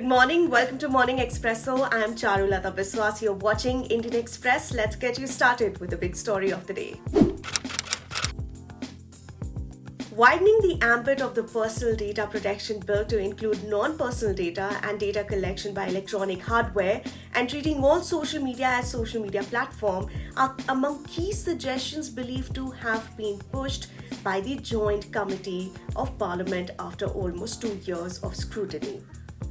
morning. Welcome to Morning Expresso. I am Charulata Biswas. You're watching Indian Express. Let's get you started with the big story of the day. Widening the ambit of the Personal Data Protection Bill to include non-personal data and data collection by electronic hardware and treating all social media as social media platform are among key suggestions believed to have been pushed by the Joint Committee of Parliament after almost 2 years of scrutiny.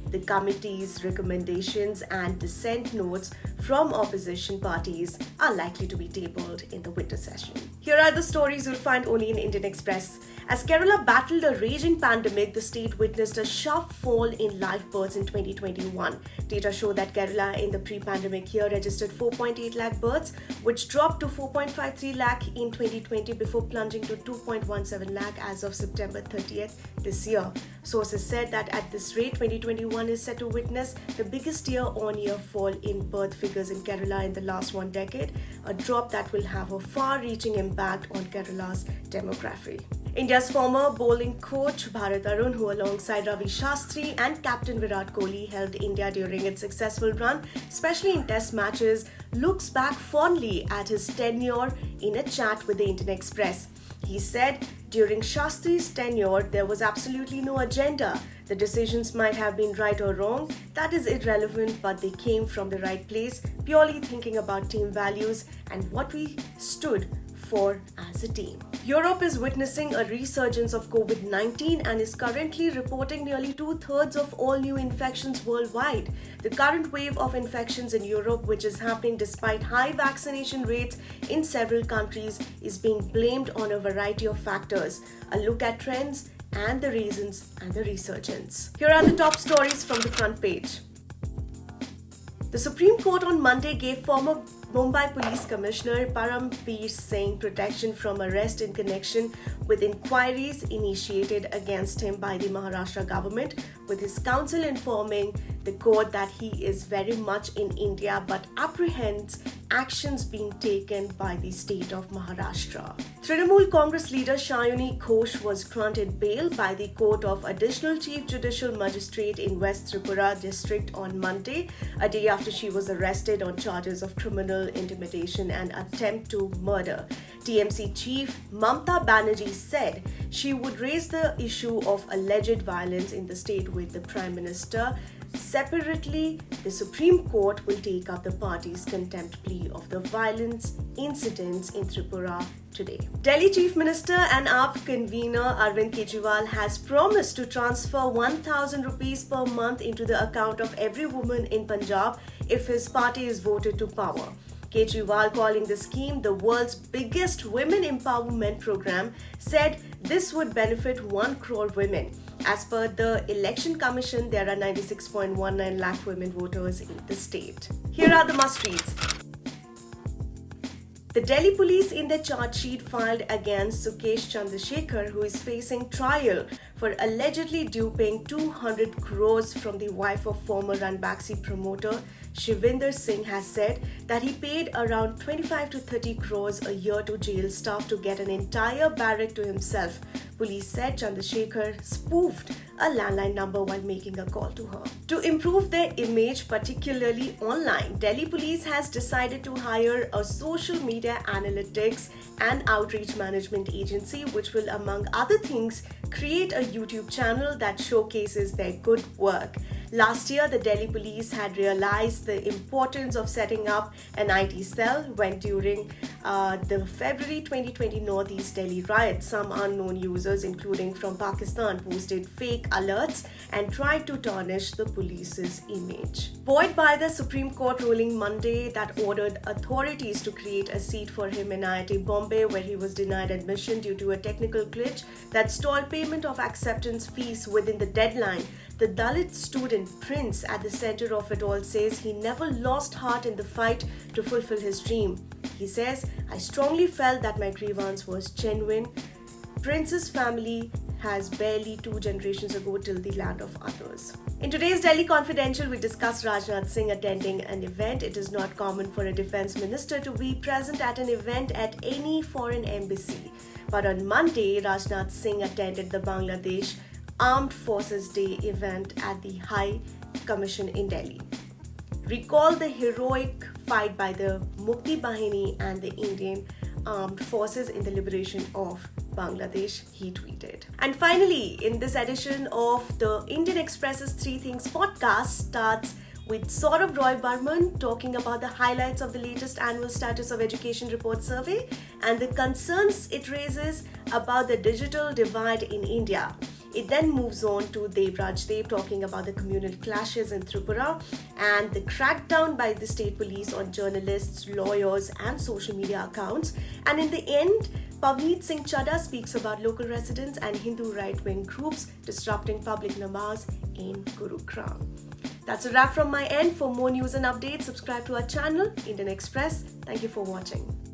The committee's recommendations and dissent notes from opposition parties are likely to be tabled in the winter session. Here are the stories you'll find only in Indian Express. As Kerala battled a raging pandemic, the state witnessed a sharp fall in live births in 2021. Data show that Kerala in the pre-pandemic year registered 4.8 lakh births, which dropped to 4.53 lakh in 2020 before plunging to 2.17 lakh as of September 30th this year. Sources said that at this rate, 2021 is set to witness the biggest year-on-year fall in birth figures in Kerala in the last 1 decade, a drop that will have a far-reaching impact on Kerala's demography. India's former bowling coach Bharat Arun, who alongside Ravi Shastri and captain Virat Kohli helped India during its successful run, especially in test matches, looks back fondly at his tenure in a chat with the Indian Express. He said, during Shastri's tenure, there was absolutely no agenda. The decisions might have been right or wrong, that is irrelevant, but they came from the right place, purely thinking about team values and what we stood for as a team. Europe is witnessing a resurgence of COVID-19 and is currently reporting nearly 2/3 of all new infections worldwide. The current wave of infections in Europe, which is happening despite high vaccination rates in several countries, is being blamed on a variety of factors. A look at trends and the reasons and the resurgence. Here are the top stories from the front page. The Supreme Court on Monday gave former Mumbai Police Commissioner Paramveer Singh protection from arrest in connection with inquiries initiated against him by the Maharashtra government, with his counsel informing the court that he is very much in India but apprehends actions being taken by the state of Maharashtra. Trinamool Congress leader Shayoni Ghosh was granted bail by the Court of Additional Chief Judicial Magistrate in West Tripura district on Monday, a day after she was arrested on charges of criminal intimidation and attempt to murder. TMC chief Mamta Banerjee said she would raise the issue of alleged violence in the state with the Prime Minister. Separately, the Supreme Court will take up the party's contempt plea of the violence incidents in Tripura today. Delhi Chief Minister and AAP convener Arvind Kejriwal has promised to transfer 1,000 rupees per month into the account of every woman in Punjab if his party is voted to power. Kejriwal, calling the scheme the world's biggest women empowerment program, said this would benefit 1 crore women. As per the Election Commission, there are 96.19 lakh women voters in the state. Here are the must-reads. The Delhi police in their charge sheet filed against Sukesh Chandrasekhar, who is facing trial for allegedly duping 200 crores from the wife of former Ranbaxy promoter Shivinder Singh, has said that he paid around 25 to 30 crores a year to jail staff to get an entire barrack to himself. Police said Chandrasekhar spoofed a landline number while making a call to her. To improve their image, particularly online, Delhi police has decided to hire a social media analytics and outreach management agency, which will, among other things, create a YouTube channel that showcases their good work. Last year, the Delhi police had realized the importance of setting up an IT cell when during the February 2020 Northeast Delhi riots, some unknown users, including from Pakistan, posted fake alerts and tried to tarnish the police's image. Buoyed by the Supreme Court ruling Monday that ordered authorities to create a seat for him in IIT Bombay, where he was denied admission due to a technical glitch that stalled payment of acceptance fees within the deadline, the Dalit student Prince, at the center of it all, says he never lost heart in the fight to fulfill his dream. He says, "I strongly felt that my grievance was genuine. Prince's family has barely 2 generations ago till the land of others." In today's Delhi Confidential, we discuss Rajnath Singh attending an event. It is not common for a defense minister to be present at an event at any foreign embassy. But on Monday, Rajnath Singh attended the Bangladesh Armed Forces Day event at the High Commission in Delhi. Recall the heroic fight by the Mukti Bahini and the Indian armed forces in the liberation of Bangladesh, he tweeted. And finally, in this edition of the Indian Express's Three Things podcast starts with Saurabh Roy Burman talking about the highlights of the latest annual Status of Education Report survey and the concerns it raises about the digital divide in India. It then moves on to Devraj Dev talking about the communal clashes in Tripura and the crackdown by the state police on journalists, lawyers, and social media accounts. And in the end, Pavneet Singh Chadha speaks about local residents and Hindu right-wing groups disrupting public namaz in Gurugram. That's a wrap from my end. For more news and updates, subscribe to our channel, Indian Express. Thank you for watching.